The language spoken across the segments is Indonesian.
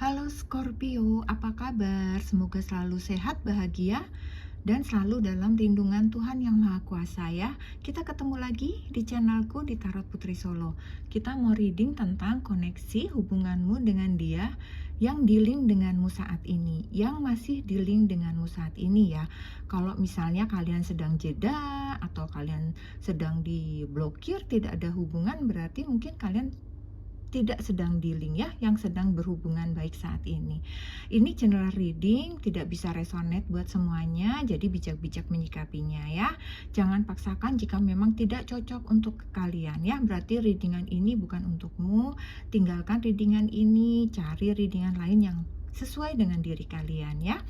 Halo Scorpio, apa kabar? Semoga selalu sehat, bahagia, dan selalu dalam lindungan Tuhan Yang Maha Kuasa ya. Kita ketemu lagi di channelku di Tarot Putri Solo. Kita mau reading tentang koneksi hubunganmu dengan dia yang dealing denganmu saat ini, yang masih dealing denganmu saat ini ya. Kalau misalnya kalian sedang jeda atau kalian sedang diblokir, tidak ada hubungan, berarti mungkin kalian tidak sedang dealing ya, yang sedang berhubungan baik saat ini. Ini general reading, tidak bisa resonate buat semuanya, jadi bijak-bijak menyikapinya ya. Jangan paksakan jika memang tidak cocok untuk kalian ya, berarti readingan ini bukan untukmu. Tinggalkan readingan ini, cari readingan lain yang sesuai dengan diri kalian ya.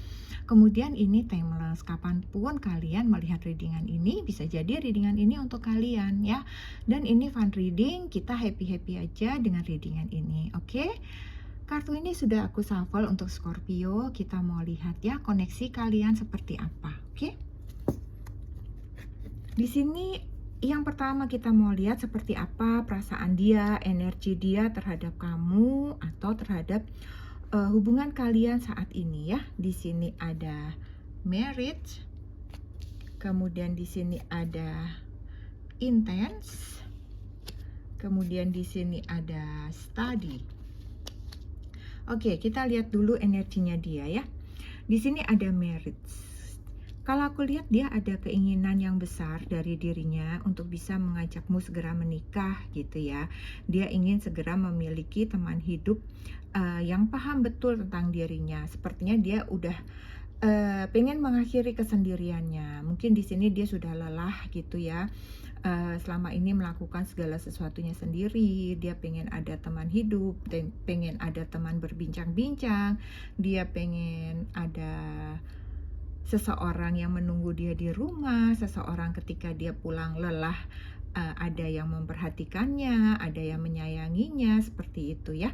Kemudian ini timeless, kapanpun kalian melihat readingan ini, bisa jadi readingan ini untuk kalian ya. Dan ini fun reading, kita happy-happy aja dengan readingan ini, oke? Kartu ini sudah aku shuffle untuk Scorpio, kita mau lihat ya koneksi kalian seperti apa, oke? Di sini yang pertama kita mau lihat seperti apa perasaan dia, energi dia terhadap kamu atau terhadap hubungan kalian saat ini ya. Di sini ada marriage, kemudian di sini ada intense, kemudian di sini ada study. Oke, kita lihat dulu energinya dia ya. Di sini ada marriage. Kalau aku lihat dia ada keinginan yang besar dari dirinya untuk bisa mengajakmu segera menikah gitu ya. Dia ingin segera memiliki teman hidup yang paham betul tentang dirinya. Sepertinya dia udah pengen mengakhiri kesendiriannya. Mungkin di sini dia sudah lelah gitu ya. Selama ini melakukan segala sesuatunya sendiri. Dia pengen ada teman hidup, pengen ada teman berbincang-bincang. Dia pengen ada seseorang yang menunggu dia di rumah, seseorang ketika dia pulang lelah, ada yang memperhatikannya, ada yang menyayanginya, seperti itu ya.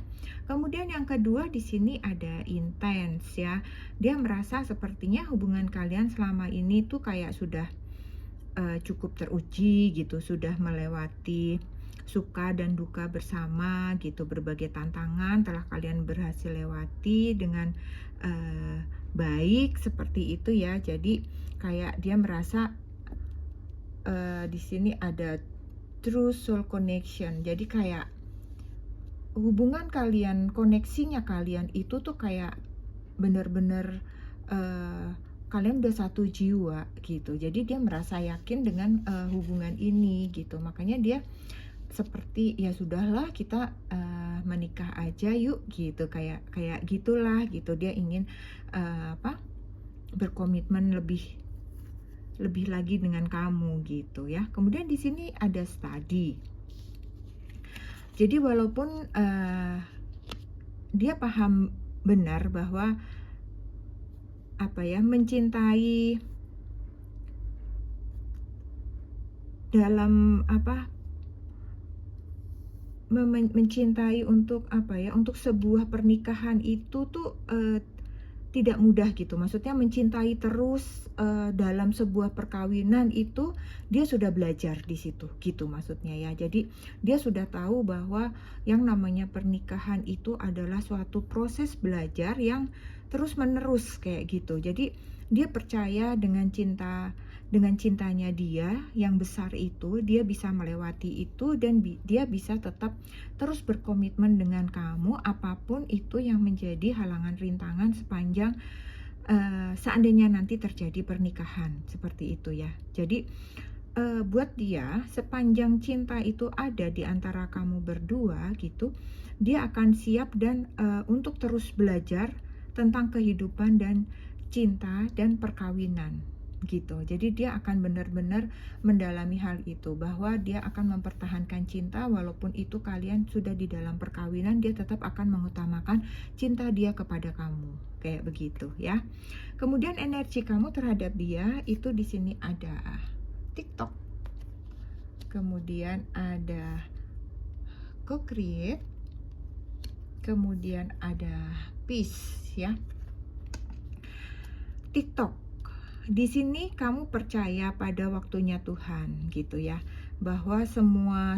Kemudian yang kedua di sini ada intense ya. Dia merasa sepertinya hubungan kalian selama ini tuh kayak sudah cukup teruji gitu, sudah melewati suka dan duka bersama gitu, berbagai tantangan telah kalian berhasil lewati dengan baik seperti itu ya. Jadi kayak dia merasa di sini ada true soul connection. Jadi kayak hubungan kalian, koneksinya kalian itu tuh kayak bener-bener kalian udah satu jiwa gitu. Jadi dia merasa yakin dengan hubungan ini gitu. Makanya dia seperti ya sudahlah kita menikah aja yuk gitu, kayak gitulah gitu. Dia ingin berkomitmen lebih lagi dengan kamu gitu ya. Kemudian di sini ada study. Jadi walaupun dia paham benar bahwa mencintai dalam mencintai untuk untuk sebuah pernikahan itu tuh tidak mudah gitu. Maksudnya mencintai terus dalam sebuah perkawinan itu dia sudah belajar di situ gitu maksudnya ya. Jadi dia sudah tahu bahwa yang namanya pernikahan itu adalah suatu proses belajar yang terus menerus kayak gitu. Jadi dia percaya dengan cintanya dia yang besar itu, dia bisa melewati itu dan dia bisa tetap terus berkomitmen dengan kamu apapun itu yang menjadi halangan rintangan sepanjang seandainya nanti terjadi pernikahan seperti itu ya. Jadi buat dia sepanjang cinta itu ada di antara kamu berdua gitu, dia akan siap dan untuk terus belajar tentang kehidupan dan cinta dan perkawinan gitu. Jadi dia akan benar-benar mendalami hal itu, bahwa dia akan mempertahankan cinta walaupun itu kalian sudah di dalam perkawinan. Dia tetap akan mengutamakan cinta dia kepada kamu kayak begitu ya. Kemudian energi kamu terhadap dia itu di sini ada TikTok, kemudian ada co-create, kemudian ada peace ya. TikTok, di sini kamu percaya pada waktunya Tuhan gitu ya. bahwa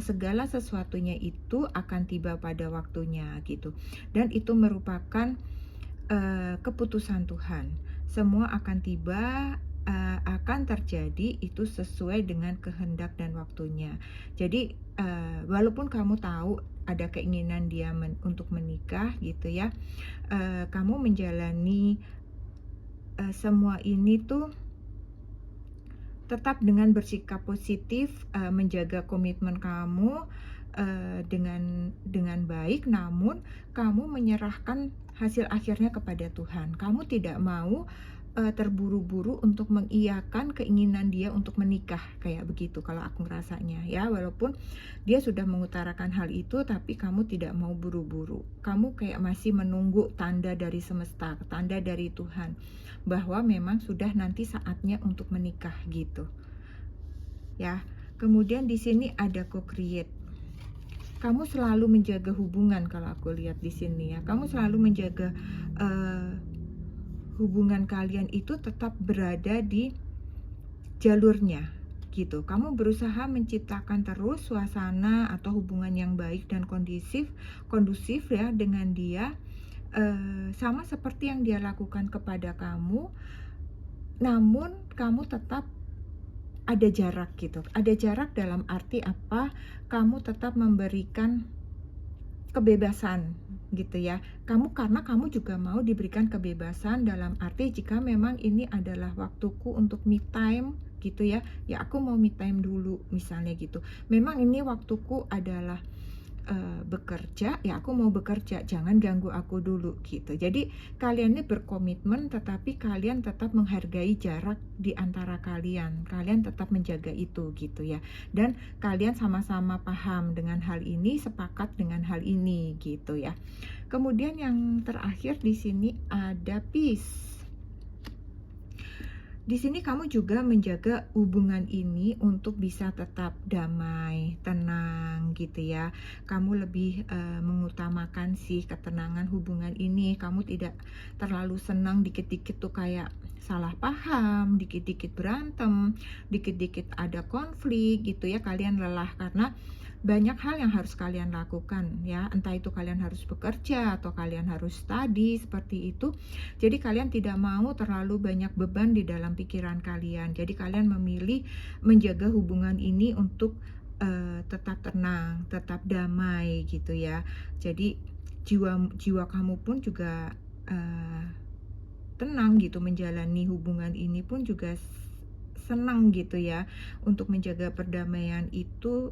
segala sesuatunya itu akan tiba pada waktunya gitu. Dan itu merupakan keputusan Tuhan. Semua akan tiba, akan terjadi itu sesuai dengan kehendak dan waktunya. Jadi walaupun kamu tahu ada keinginan dia untuk menikah gitu ya, kamu menjalani semua ini tuh tetap dengan bersikap positif, menjaga komitmen kamu dengan baik, namun kamu menyerahkan hasil akhirnya kepada Tuhan. Kamu tidak mau terburu-buru untuk mengiyakan keinginan dia untuk menikah, kayak begitu kalau aku ngerasanya ya. Walaupun dia sudah mengutarakan hal itu, tapi kamu tidak mau buru-buru. Kamu kayak masih menunggu tanda dari semesta, tanda dari Tuhan, bahwa memang sudah nanti saatnya untuk menikah gitu ya. Kemudian di sini ada co-create. Kamu selalu menjaga hubungan, kalau aku lihat di sini ya. Kamu selalu menjaga hubungan kalian itu tetap berada di jalurnya gitu. Kamu berusaha menciptakan terus suasana atau hubungan yang baik dan kondusif ya dengan dia, sama seperti yang dia lakukan kepada kamu. Namun kamu tetap ada jarak gitu. Ada jarak dalam arti apa? Kamu tetap memberikan kebebasan gitu ya. Karena kamu juga mau diberikan kebebasan dalam arti jika memang ini adalah waktuku untuk me time gitu ya. Ya aku mau me time dulu misalnya gitu. Memang ini waktuku adalah bekerja, ya aku mau bekerja, jangan ganggu aku dulu gitu. Jadi kalian ini berkomitmen, tetapi kalian tetap menghargai jarak di antara kalian. Kalian tetap menjaga itu gitu ya. Dan kalian sama-sama paham dengan hal ini, sepakat dengan hal ini gitu ya. Kemudian yang terakhir di sini ada peace. Di sini kamu juga menjaga hubungan ini untuk bisa tetap damai, tenang gitu ya. Kamu lebih mengutamakan sih ketenangan hubungan ini. Kamu tidak terlalu senang dikit-dikit tuh kayak salah paham, dikit-dikit berantem, dikit-dikit ada konflik gitu ya. Kalian lelah karena banyak hal yang harus kalian lakukan ya, entah itu kalian harus bekerja atau kalian harus study seperti itu. Jadi kalian tidak mau terlalu banyak beban di dalam pikiran kalian. Jadi kalian memilih menjaga hubungan ini untuk tetap tenang, tetap damai gitu ya. Jadi jiwa kamu pun juga tenang gitu, menjalani hubungan ini pun juga senang gitu ya. Untuk menjaga perdamaian itu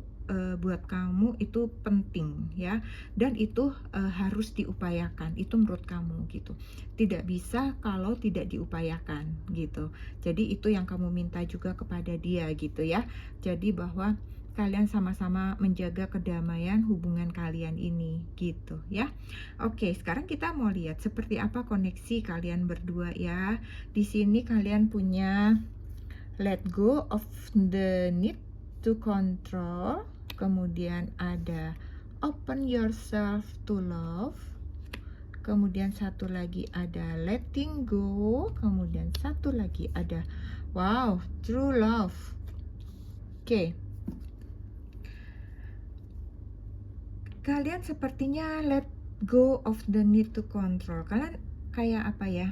buat kamu itu penting ya, dan itu harus diupayakan, itu menurut kamu gitu. Tidak bisa kalau tidak diupayakan gitu. Jadi itu yang kamu minta juga kepada dia gitu ya. Jadi bahwa kalian sama-sama menjaga kedamaian hubungan kalian ini gitu ya. Oke, sekarang kita mau lihat seperti apa koneksi kalian berdua ya. Di sini kalian punya let go of the need to control, kemudian ada open yourself to love, kemudian satu lagi ada letting go, kemudian satu lagi ada wow, true love. Oke. Kalian sepertinya let go of the need to control. Kalian kayak apa ya?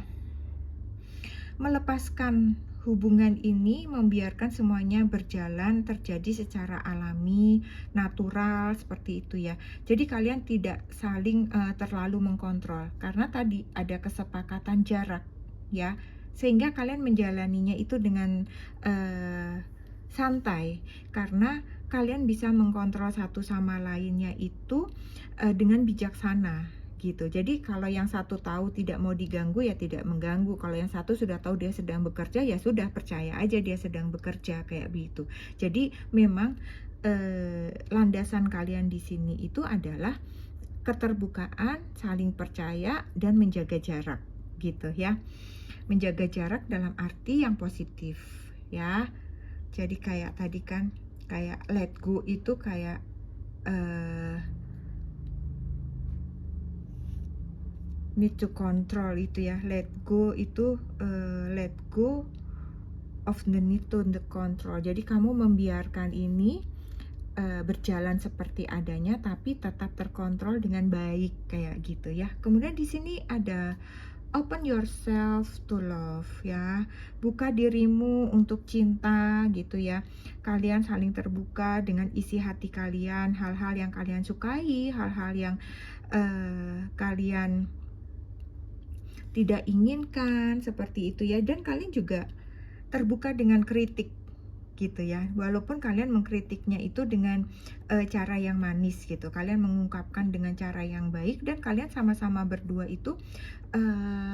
Melepaskan hubungan ini, membiarkan semuanya berjalan, terjadi secara alami, natural, seperti itu ya. Jadi kalian tidak saling terlalu mengkontrol, karena tadi ada kesepakatan jarak ya, sehingga kalian menjalaninya itu dengan santai, karena kalian bisa mengkontrol satu sama lainnya itu dengan bijaksana gitu. Jadi kalau yang satu tahu tidak mau diganggu ya tidak mengganggu. Kalau yang satu sudah tahu dia sedang bekerja ya sudah percaya aja dia sedang bekerja kayak begitu. Jadi memang landasan kalian di sini itu adalah keterbukaan, saling percaya dan menjaga jarak gitu ya. Menjaga jarak dalam arti yang positif ya. Jadi kayak tadi kan kayak let go itu kayak need to control itu ya. Let go itu let go of the need to the control. Jadi kamu membiarkan ini berjalan seperti adanya tapi tetap terkontrol dengan baik kayak gitu ya. Kemudian di sini ada open yourself to love ya. Buka dirimu untuk cinta gitu ya. Kalian saling terbuka dengan isi hati kalian, hal-hal yang kalian sukai, hal-hal yang kalian tidak inginkan seperti itu ya. Dan kalian juga terbuka dengan kritik gitu ya, walaupun kalian mengkritiknya itu dengan cara yang manis gitu, kalian mengungkapkan dengan cara yang baik, dan kalian sama-sama berdua itu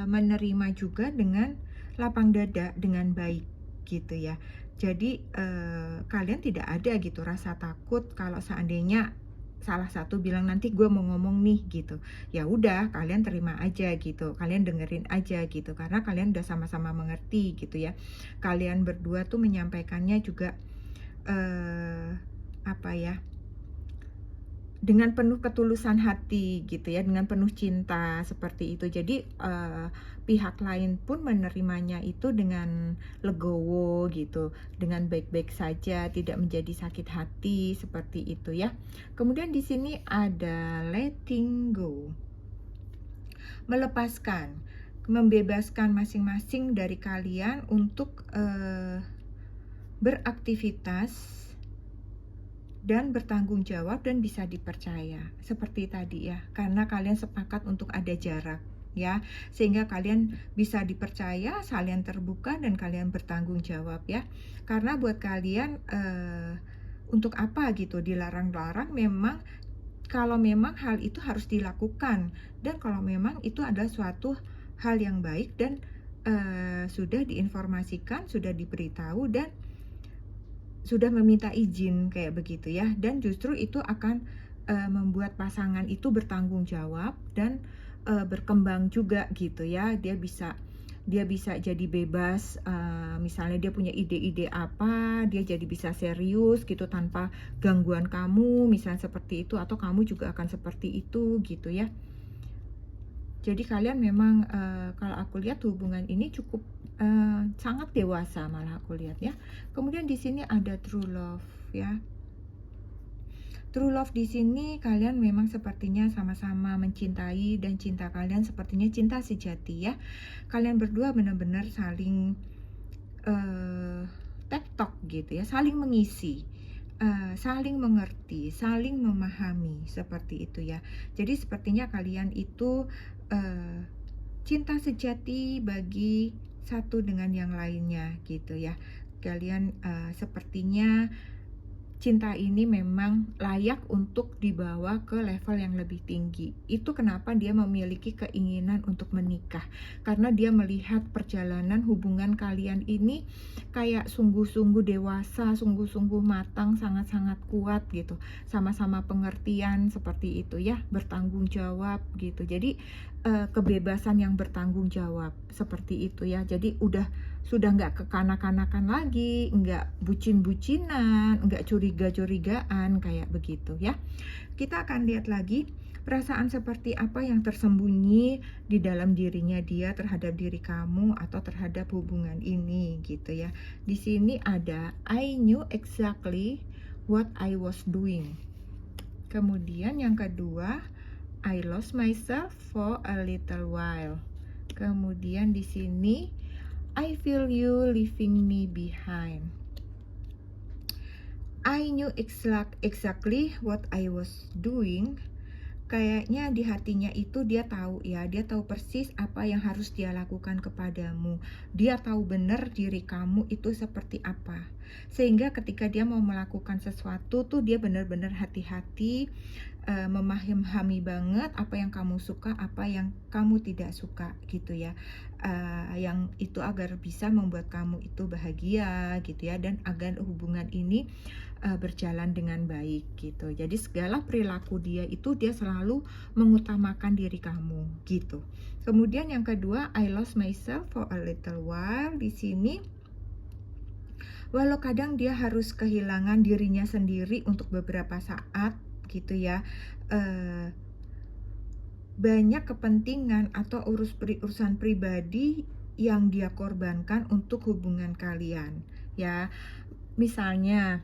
menerima juga dengan lapang dada, dengan baik gitu ya. Jadi kalian tidak ada gitu rasa takut kalau seandainya salah satu bilang nanti gue mau ngomong nih gitu, ya udah kalian terima aja gitu, kalian dengerin aja gitu, karena kalian udah sama-sama mengerti gitu ya. Kalian berdua tuh menyampaikannya juga apa ya, dengan penuh ketulusan hati gitu ya, dengan penuh cinta seperti itu. Jadi pihak lain pun menerimanya itu dengan legowo gitu, dengan baik-baik saja, tidak menjadi sakit hati seperti itu ya. Kemudian di sini ada letting go, melepaskan, membebaskan masing-masing dari kalian untuk beraktivitas dan bertanggung jawab dan bisa dipercaya seperti tadi ya, karena kalian sepakat untuk ada jarak ya, sehingga kalian bisa dipercaya, saling terbuka, dan kalian bertanggung jawab ya. Karena buat kalian untuk apa gitu dilarang-larang, memang kalau memang hal itu harus dilakukan, dan kalau memang itu adalah suatu hal yang baik dan sudah diinformasikan, sudah diberitahu, dan sudah meminta izin kayak begitu ya. Dan justru itu akan membuat pasangan itu bertanggung jawab dan berkembang juga gitu ya. Dia bisa jadi bebas, misalnya dia punya ide-ide apa, dia jadi bisa serius gitu tanpa gangguan kamu, misalnya seperti itu, atau kamu juga akan seperti itu gitu ya. Jadi kalian memang kalau aku lihat hubungan ini cukup sangat dewasa, malah aku lihat ya. Kemudian di sini ada true love ya. True love di sini kalian memang sepertinya sama-sama mencintai, dan cinta kalian sepertinya cinta sejati ya. Kalian berdua benar-benar saling tektok gitu ya, saling mengisi, saling mengerti, saling memahami seperti itu ya. Jadi sepertinya kalian itu cinta sejati bagi satu dengan yang lainnya gitu ya. Kalian sepertinya cinta ini memang layak untuk dibawa ke level yang lebih tinggi. Itu kenapa dia memiliki keinginan untuk menikah, karena dia melihat perjalanan hubungan kalian ini kayak sungguh-sungguh dewasa, sungguh-sungguh matang, sangat-sangat kuat gitu. Sama-sama pengertian seperti itu ya, bertanggung jawab gitu. Jadi kebebasan yang bertanggung jawab seperti itu ya. Jadi sudah nggak kekanak-kanakan lagi, nggak bucin-bucinan, nggak curiga-curigaan kayak begitu ya. Kita akan lihat lagi perasaan seperti apa yang tersembunyi di dalam dirinya dia terhadap diri kamu atau terhadap hubungan ini gitu ya. Di sini ada I knew exactly what I was doing. Kemudian yang kedua, I lost myself for a little while. Kemudian di sini I feel you leaving me behind. I knew exactly what I was doing. Kayaknya di hatinya itu dia tahu ya, dia tahu persis apa yang harus dia lakukan kepadamu. Dia tahu benar diri kamu itu seperti apa. Sehingga ketika dia mau melakukan sesuatu tuh dia benar-benar hati-hati, memahami banget apa yang kamu suka, apa yang kamu tidak suka gitu ya. Yang itu agar bisa membuat kamu itu bahagia gitu ya, dan agar hubungan ini berjalan dengan baik gitu. Jadi segala perilaku dia itu dia selalu mengutamakan diri kamu gitu. Kemudian yang kedua, I lost myself for a little while. Di sini walau kadang dia harus kehilangan dirinya sendiri untuk beberapa saat gitu ya, banyak kepentingan atau urusan pribadi yang dia korbankan untuk hubungan kalian ya. Misalnya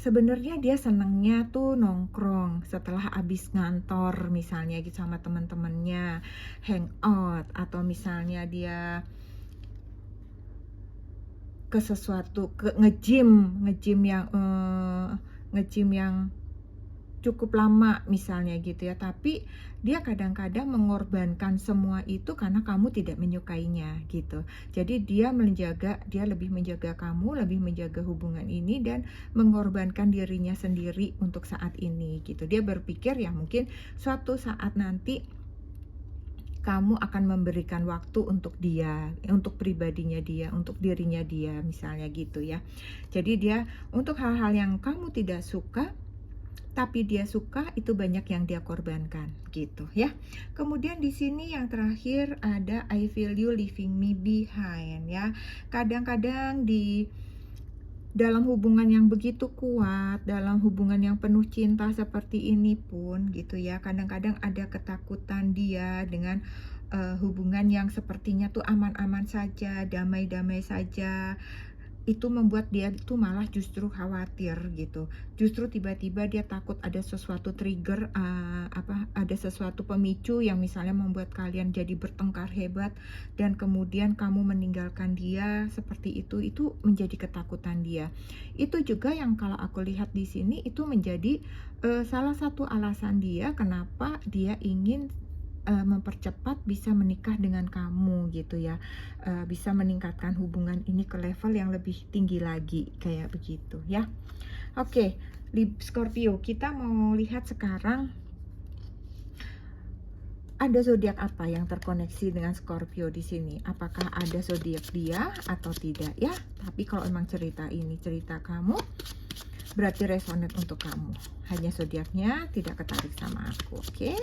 sebenarnya dia senengnya tuh nongkrong setelah abis ngantor misalnya gitu sama teman-temannya, hangout, atau misalnya dia ke sesuatu, ke nge-gym yang cukup lama misalnya gitu ya, tapi dia kadang-kadang mengorbankan semua itu karena kamu tidak menyukainya gitu. Jadi dia lebih menjaga kamu, lebih menjaga hubungan ini, dan mengorbankan dirinya sendiri untuk saat ini gitu. Dia berpikir ya mungkin suatu saat nanti kamu akan memberikan waktu untuk dia, untuk pribadinya dia, untuk dirinya dia misalnya gitu ya. Jadi dia untuk hal-hal yang kamu tidak suka tapi dia suka, itu banyak yang dia korbankan gitu ya. Kemudian di sini yang terakhir ada I feel you leaving me behind ya. Kadang-kadang di dalam hubungan yang begitu kuat, dalam hubungan yang penuh cinta seperti ini pun gitu ya, kadang-kadang ada ketakutan dia dengan hubungan yang sepertinya tuh aman-aman saja, damai-damai saja. Itu membuat dia tuh malah justru khawatir gitu. Justru tiba-tiba dia takut ada sesuatu trigger, ada sesuatu pemicu yang misalnya membuat kalian jadi bertengkar hebat dan kemudian kamu meninggalkan dia seperti itu menjadi ketakutan dia. Itu juga yang kalau aku lihat di sini itu menjadi salah satu alasan dia kenapa dia ingin mempercepat bisa menikah dengan kamu gitu ya, bisa meningkatkan hubungan ini ke level yang lebih tinggi lagi kayak begitu ya. Oke, Scorpio, kita mau lihat sekarang ada zodiak apa yang terkoneksi dengan Scorpio di sini. Apakah ada zodiak dia atau tidak ya? Tapi kalau emang cerita ini cerita kamu, berarti resonate untuk kamu. Hanya zodiaknya tidak ketarik sama aku, oke?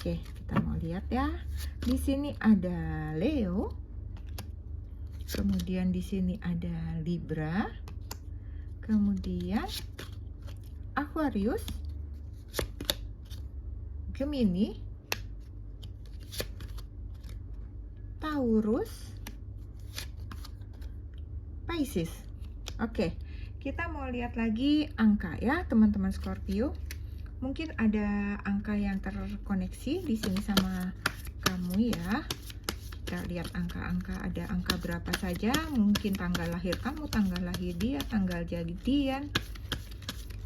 Oke, kita mau lihat ya. Di sini ada Leo. Kemudian di sini ada Libra. Kemudian Aquarius, Gemini, Taurus, Pisces. Oke, kita mau lihat lagi angka ya, teman-teman Scorpio. Mungkin ada angka yang terkoneksi di sini sama kamu ya. Kita lihat angka-angka, ada angka berapa saja, mungkin tanggal lahir kamu, tanggal lahir dia, tanggal jadian,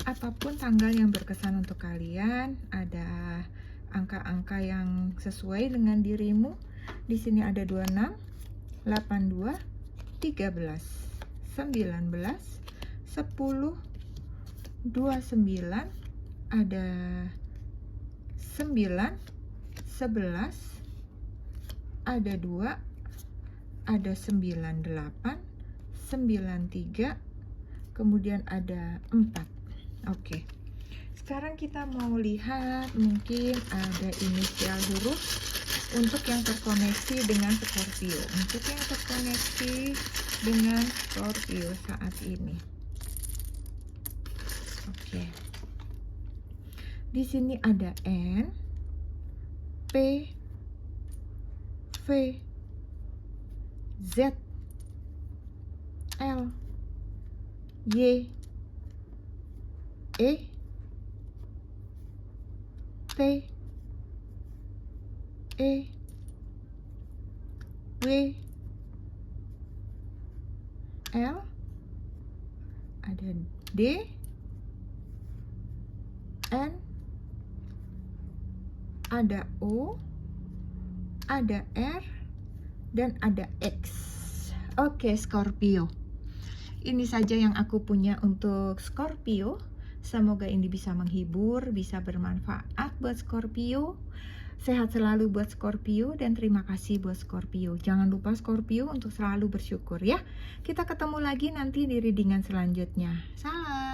apapun tanggal yang berkesan untuk kalian. Ada angka-angka yang sesuai dengan dirimu. Di sini ada 26, 82, 13, 19, 10, 29, ada 9, 11, ada 2, ada 98, 93, kemudian ada 4. Oke, sekarang kita mau lihat mungkin ada inisial huruf untuk yang terkoneksi dengan Scorpio, untuk yang terkoneksi dengan Scorpio saat ini. Oke, di sini ada N, P, V, Z, L, Y, E, T, E, W, L, ada D, N, ada O, ada R, dan ada X. Oke, Scorpio, ini saja yang aku punya untuk Scorpio. Semoga ini bisa menghibur, bisa bermanfaat buat Scorpio. Sehat selalu buat Scorpio, dan terima kasih buat Scorpio. Jangan lupa Scorpio untuk selalu bersyukur ya. Kita ketemu lagi nanti di readingan selanjutnya. Salam.